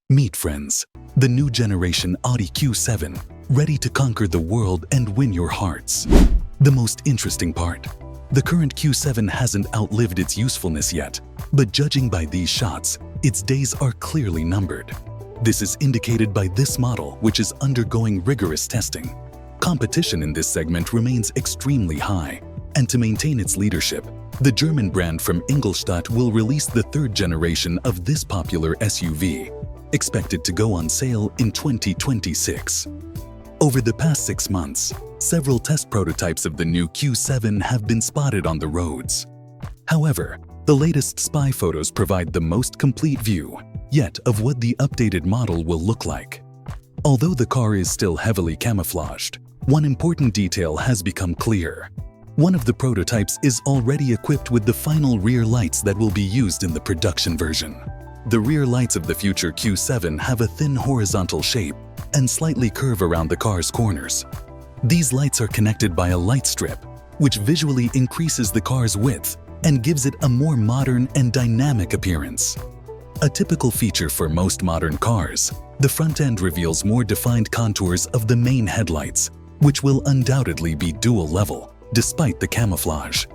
Meet friends, the new generation Audi Q7, ready to conquer the world and win your hearts. The most interesting part, the current Q7 hasn't outlived its usefulness yet, but judging by these shots, its days are clearly numbered. This is indicated by this model, which is undergoing rigorous testing. Competition in this segment remains extremely high, and to maintain its leadership, the German brand from Ingolstadt will release the third generation of this popular SUV, expected to go on sale in 2026. Over the past 6 months, several test prototypes of the new Q7 have been spotted on the roads. However, the latest spy photos provide the most complete view yet of what the updated model will look like. Although the car is still heavily camouflaged, one important detail has become clear. One of the prototypes is already equipped with the final rear lights that will be used in the production version. The rear lights of the future Q7 have a thin horizontal shape and slightly curve around the car's corners. These lights are connected by a light strip, which visually increases the car's width and gives it a more modern and dynamic appearance. A typical feature for most modern cars, the front end reveals more defined contours of the main headlights, which will undoubtedly be dual level, despite the camouflage.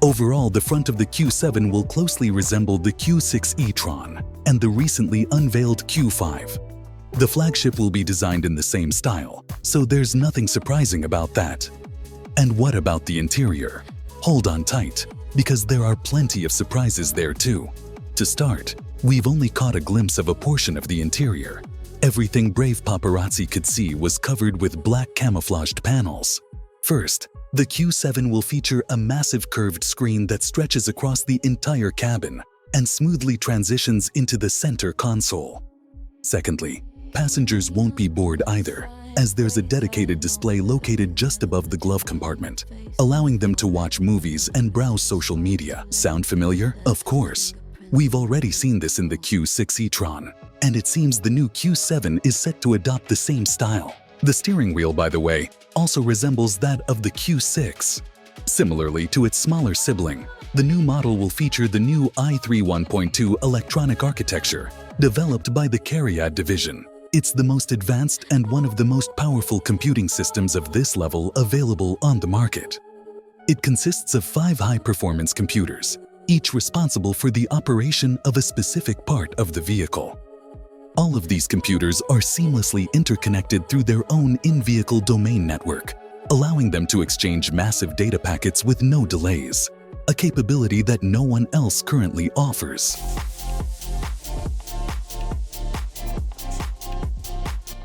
Overall, the front of the Q7 will closely resemble the Q6 e-tron and the recently unveiled Q5. The flagship will be designed in the same style, so there's nothing surprising about that. And what about the interior? Hold on tight, because there are plenty of surprises there too. To start, we've only caught a glimpse of a portion of the interior. Everything brave paparazzi could see was covered with black camouflaged panels. First, the Q7 will feature a massive curved screen that stretches across the entire cabin and smoothly transitions into the center console. Secondly, passengers won't be bored either, as there's a dedicated display located just above the glove compartment, allowing them to watch movies and browse social media. Sound familiar? Of course. We've already seen this in the Q6 e-tron, and it seems the new Q7 is set to adopt the same style. The steering wheel, by the way, also resembles that of the Q6. Similarly to its smaller sibling, the new model will feature the new i3 1.2 electronic architecture, developed by the CARIAD division. It's the most advanced and one of the most powerful computing systems of this level available on the market. It consists of 5 high-performance computers, each responsible for the operation of a specific part of the vehicle. All of these computers are seamlessly interconnected through their own in-vehicle domain network, allowing them to exchange massive data packets with no delays, a capability that no one else currently offers.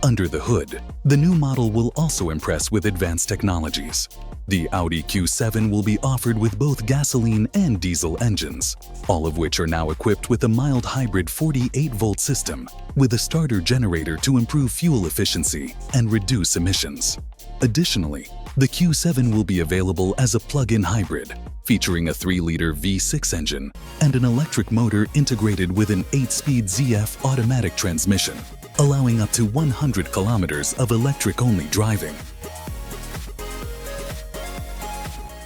Under the hood, the new model will also impress with advanced technologies. The Audi Q7 will be offered with both gasoline and diesel engines, all of which are now equipped with a mild hybrid 48-volt system with a starter generator to improve fuel efficiency and reduce emissions. Additionally, the Q7 will be available as a plug-in hybrid, featuring a 3-liter V6 engine and an electric motor integrated with an 8-speed ZF automatic transmission, allowing up to 100 kilometers of electric-only driving.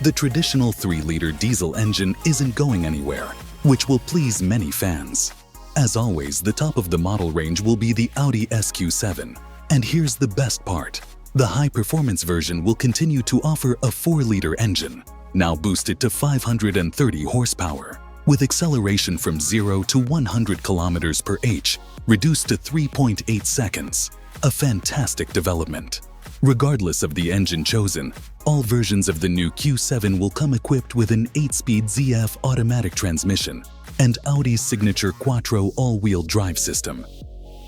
The traditional 3-liter diesel engine isn't going anywhere, which will please many fans. As always, the top of the model range will be the Audi Q7. And here's the best part. The high-performance version will continue to offer a 4-liter engine, now boosted to 530 horsepower, with acceleration from 0 to 100 kilometers per h, reduced to 3.8 seconds. A fantastic development. Regardless of the engine chosen, all versions of the new Q7 will come equipped with an 8-speed ZF automatic transmission and Audi's signature Quattro all-wheel drive system.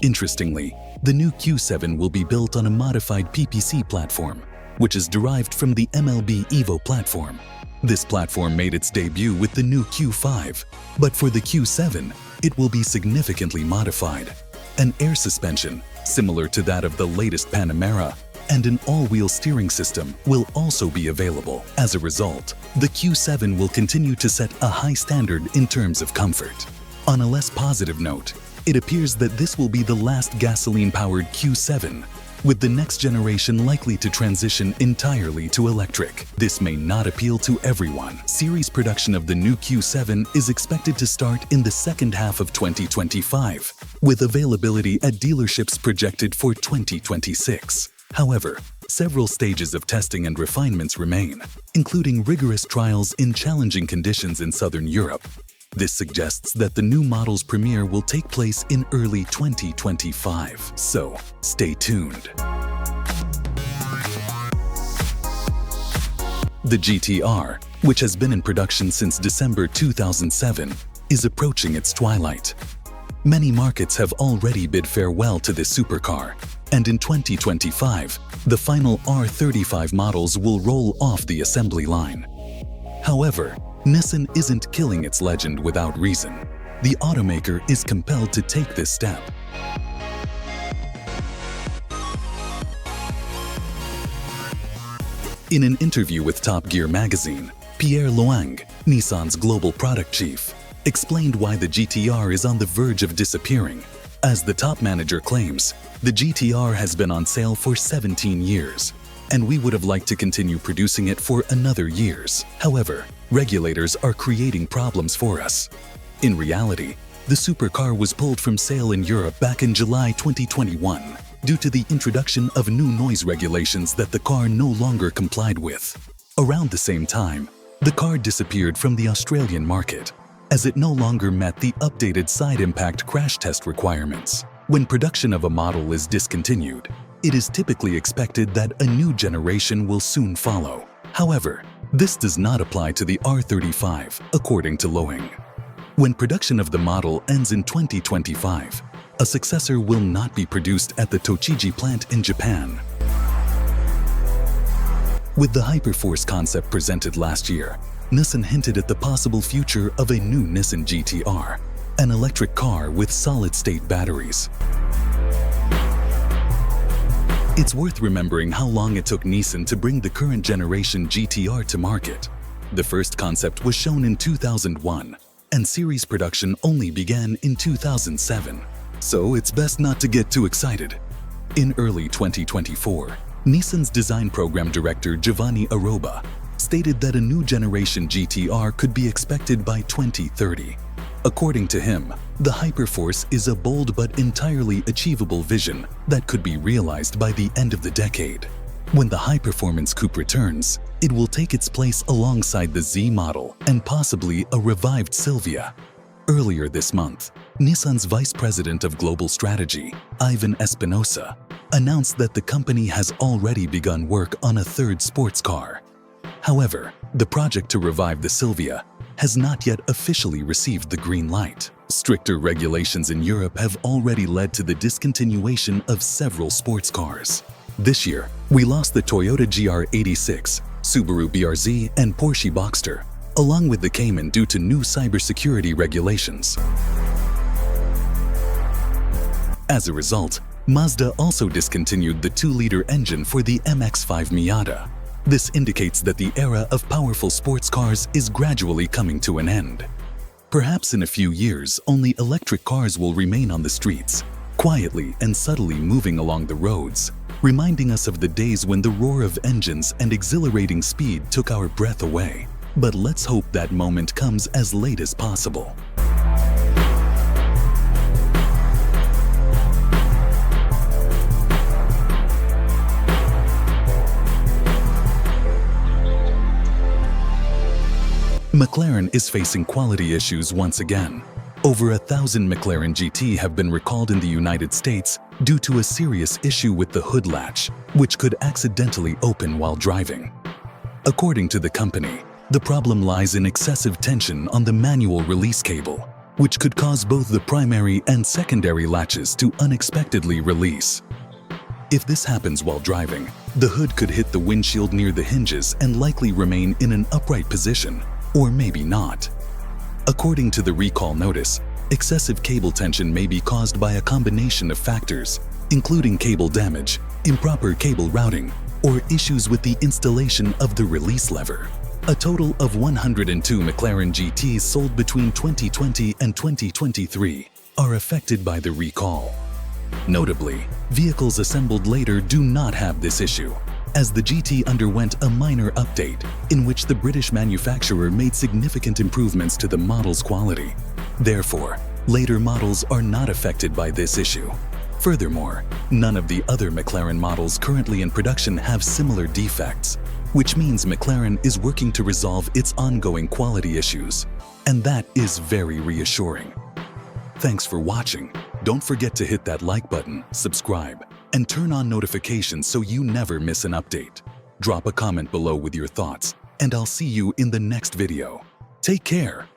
Interestingly, the new Q7 will be built on a modified PPC platform, which is derived from the MLB Evo platform. This platform made its debut with the new Q5, but for the Q7, it will be significantly modified. An air suspension, similar to that of the latest Panamera, and an all-wheel steering system will also be available. As a result, the Q7 will continue to set a high standard in terms of comfort. On a less positive note, it appears that this will be the last gasoline-powered Q7. with the next generation likely to transition entirely to electric. This may not appeal to everyone. Series production of the new Q7 is expected to start in the second half of 2025, with availability at dealerships projected for 2026. However, several stages of testing and refinements remain, including rigorous trials in challenging conditions in Southern Europe. This suggests that the new model's premiere will take place in early 2025, so stay tuned. The GT-R, which has been in production since December 2007, is approaching its twilight. Many markets have already bid farewell to this supercar, and in 2025, the final R35 models will roll off the assembly line. However, Nissan isn't killing its legend without reason. The automaker is compelled to take this step. In an interview with Top Gear magazine, Pierre Loing, Nissan's global product chief, explained why the GT-R is on the verge of disappearing. As the top manager claims, the GT-R has been on sale for 17 years, and we would have liked to continue producing it for another years. However, regulators are creating problems for us. In reality, the supercar was pulled from sale in Europe back in July 2021 due to the introduction of new noise regulations that the car no longer complied with. Around the same time, the car disappeared from the Australian market as it no longer met the updated side impact crash test requirements. When production of a model is discontinued, it is typically expected that a new generation will soon follow. However, this does not apply to the R35, according to Loing. When production of the model ends in 2025, a successor will not be produced at the Tochigi plant in Japan. With the Hyperforce concept presented last year, Nissan hinted at the possible future of a new Nissan GT-R, an electric car with solid-state batteries. It's worth remembering how long it took Nissan to bring the current generation GT-R to market. The first concept was shown in 2001, and series production only began in 2007. So it's best not to get too excited. In early 2024, Nissan's design program director Giovanni Aroba stated that a new generation GT-R could be expected by 2030. According to him, the Hyperforce is a bold but entirely achievable vision that could be realized by the end of the decade. When the high-performance coupe returns, it will take its place alongside the Z model and possibly a revived Silvia. Earlier this month, Nissan's Vice President of Global Strategy, Ivan Espinosa, announced that the company has already begun work on a third sports car. However, the project to revive the Silvia has not yet officially received the green light. Stricter regulations in Europe have already led to the discontinuation of several sports cars. This year, we lost the Toyota GR86, Subaru BRZ, and Porsche Boxster, along with the Cayman due to new cybersecurity regulations. As a result, Mazda also discontinued the 2-liter engine for the MX-5 Miata. This indicates that the era of powerful sports cars is gradually coming to an end. Perhaps in a few years, only electric cars will remain on the streets, quietly and subtly moving along the roads, reminding us of the days when the roar of engines and exhilarating speed took our breath away. But let's hope that moment comes as late as possible. McLaren is facing quality issues once again. Over 1,000 McLaren GT have been recalled in the United States due to a serious issue with the hood latch, which could accidentally open while driving. According to the company, the problem lies in excessive tension on the manual release cable, which could cause both the primary and secondary latches to unexpectedly release. If this happens while driving, the hood could hit the windshield near the hinges and likely remain in an upright position, or maybe not. According to the recall notice, excessive cable tension may be caused by a combination of factors, including cable damage, improper cable routing, or issues with the installation of the release lever. A total of 102 McLaren GTs sold between 2020 and 2023 are affected by the recall. Notably, vehicles assembled later do not have this issue, as the GT underwent a minor update in which the British manufacturer made significant improvements to the model's quality. Therefore, later models are not affected by this issue. Furthermore, none of the other McLaren models currently in production have similar defects, which means McLaren is working to resolve its ongoing quality issues, and that is very reassuring. Thanks for watching. Don't forget to hit that like button, subscribe, and turn on notifications so you never miss an update. Drop a comment below with your thoughts, and I'll see you in the next video. Take care.